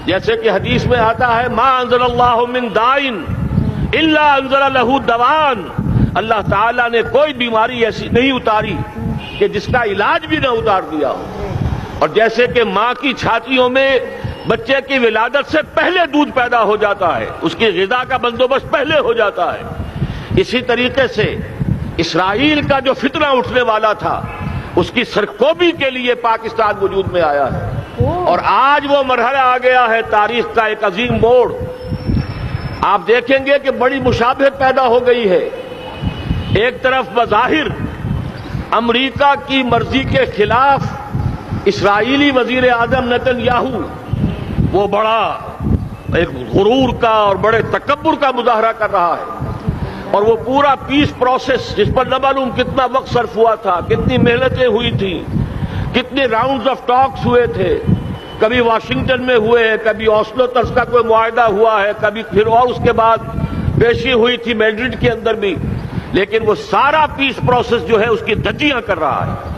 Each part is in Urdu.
جیسے کہ حدیث میں آتا ہے ما انزل اللہ من دائن الا انزل لہ دوان، اللہ تعالیٰ نے کوئی بیماری ایسی نہیں اتاری کہ جس کا علاج بھی نہ اتار دیا ہو۔ اور جیسے کہ ماں کی چھاتیوں میں بچے کی ولادت سے پہلے دودھ پیدا ہو جاتا ہے، اس کی غذا کا بندوبست پہلے ہو جاتا ہے، اسی طریقے سے اسرائیل کا جو فتنہ اٹھنے والا تھا اس کی سرکوبی کے لیے پاکستان وجود میں آیا ہے، اور آج وہ مرحلہ آ گیا ہے تاریخ کا ایک عظیم موڑ۔ آپ دیکھیں گے کہ بڑی مشابہت پیدا ہو گئی ہے۔ ایک طرف بظاہر امریکہ کی مرضی کے خلاف اسرائیلی وزیر اعظم نیتن یاہو وہ بڑا ایک غرور کا اور بڑے تکبر کا مظاہرہ کر رہا ہے، اور وہ پورا پیس پروسیس جس پر نہ معلوم کتنا وقت صرف ہوا تھا، کتنی محنتیں ہوئی تھیں، کتنے راؤنڈز آف ٹاکس ہوئے تھے، کبھی واشنگٹن میں ہوئے، کبھی اوسلو طرز کا کوئی معاہدہ ہوا ہے، کبھی پھر اور اس کے بعد پیشی ہوئی تھی میڈرڈ کے اندر بھی، لیکن وہ سارا پیس پروسیس جو ہے اس کی دھجیاں کر رہا ہے۔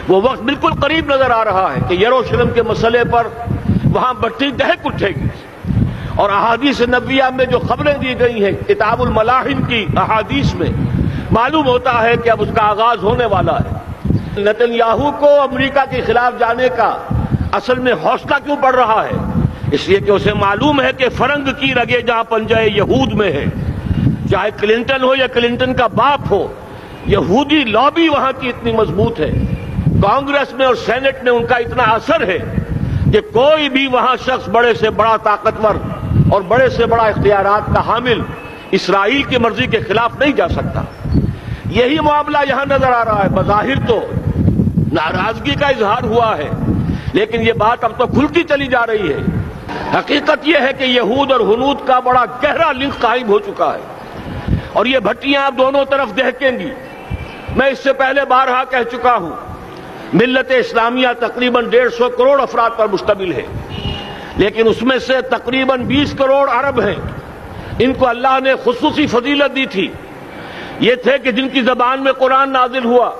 وہ وقت بالکل قریب نظر آ رہا ہے کہ یروشلم کے مسئلے پر وہاں بٹی دہک اٹھے گی، اور احادیث نبویہ میں جو خبریں دی گئی ہیں کتاب الملاحم کی احادیث میں معلوم ہوتا ہے کہ اب اس کا آغاز ہونے والا ہے۔ نیتن یاہو کو امریکہ کے خلاف جانے کا اصل میں حوصلہ کیوں بڑھ رہا ہے؟ اس لیے کہ اسے معلوم ہے کہ فرنگ کی رگیں جہاں پنجہ یہود میں ہے، چاہے کلنٹن ہو یا کلنٹن کا باپ ہو، یہودی لابی وہاں کی اتنی مضبوط ہے، کانگریس میں اور سینٹ میں ان کا اتنا اثر ہے کہ کوئی بھی وہاں شخص بڑے سے بڑا طاقتور اور بڑے سے بڑا اختیارات کا حامل اسرائیل کی مرضی کے خلاف نہیں جا سکتا۔ یہی معاملہ یہاں نظر آ رہا ہے۔ بظاہر تو ناراضگی کا اظہار ہوا ہے، لیکن یہ بات اب تو کھلتی چلی جا رہی ہے۔ حقیقت یہ ہے کہ یہود اور ہنود کا بڑا گہرا لنک قائم ہو چکا ہے، اور یہ بھٹیاں اب دونوں طرف دہکیں گی۔ میں اس سے پہلے بارہا کہہ چکا ہوں، ملت اسلامیہ تقریباً 150 کروڑ افراد پر مشتمل ہے، لیکن اس میں سے تقریباً 20 کروڑ عرب ہیں۔ ان کو اللہ نے خصوصی فضیلت دی تھی، یہ تھے کہ جن کی زبان میں قرآن نازل ہوا،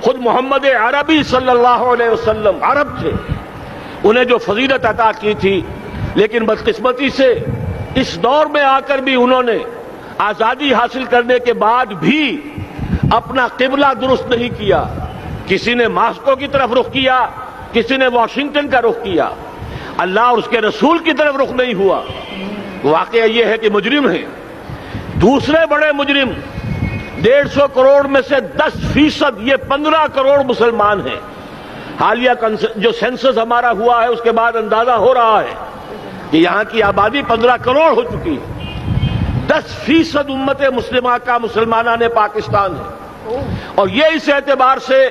خود محمد عربی صلی اللہ علیہ وسلم عرب تھے، انہیں جو فضیلت عطا کی تھی، لیکن بدقسمتی سے اس دور میں آ کر بھی انہوں نے آزادی حاصل کرنے کے بعد بھی اپنا قبلہ درست نہیں کیا۔ کسی نے ماسکو کی طرف رخ کیا، کسی نے واشنگٹن کا رخ کیا، اللہ اور اس کے رسول کی طرف رخ نہیں ہوا۔ واقعہ یہ ہے کہ مجرم ہیں۔ دوسرے بڑے مجرم 150 کروڑ میں سے 10% یہ 15 کروڑ مسلمان ہیں۔ حالیہ جو سینسس ہمارا ہوا ہے اس کے بعد اندازہ ہو رہا ہے کہ یہاں کی آبادی 15 کروڑ ہو چکی ہے۔ 10% امت مسلمہ کا مسلمانان پاکستان ہے، اور یہ اس اعتبار سے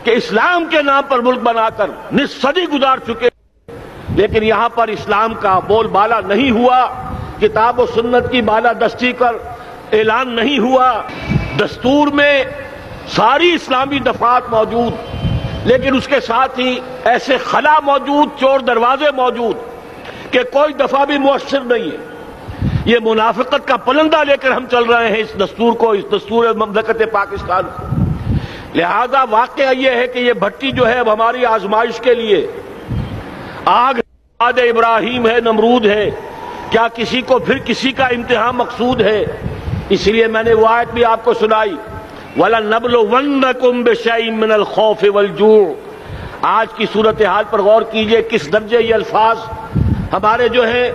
کہ اسلام کے نام پر ملک بنا کر نصف صدی گزار چکے، لیکن یہاں پر اسلام کا بول بالا نہیں ہوا، کتاب و سنت کی بالادستی پر اعلان نہیں ہوا۔ دستور میں ساری اسلامی دفعات موجود، لیکن اس کے ساتھ ہی ایسے خلا موجود، چور دروازے موجود کہ کوئی دفعہ بھی مؤثر نہیں ہے۔ یہ منافقت کا پلندہ لے کر ہم چل رہے ہیں اس دستور کو، اس دستور مملکت پاکستان کو۔ لہذا واقعہ یہ ہے کہ یہ بھٹی جو ہے اب ہماری آزمائش کے لیے آگ آد ابراہیم ہے، نمرود ہے، کیا کسی کو پھر کسی کا امتحان مقصود ہے؟ اس لیے میں نے وہ آیت بھی آپ کو سنائی، وَلَنَبْلُوَنَّكُمْ بِشَيْءٍ مِّنَ الْخَوْفِ وَالْجُوعِ۔ آج کی صورتحال پر غور کیجئے، کس درجے یہ الفاظ ہمارے جو ہیں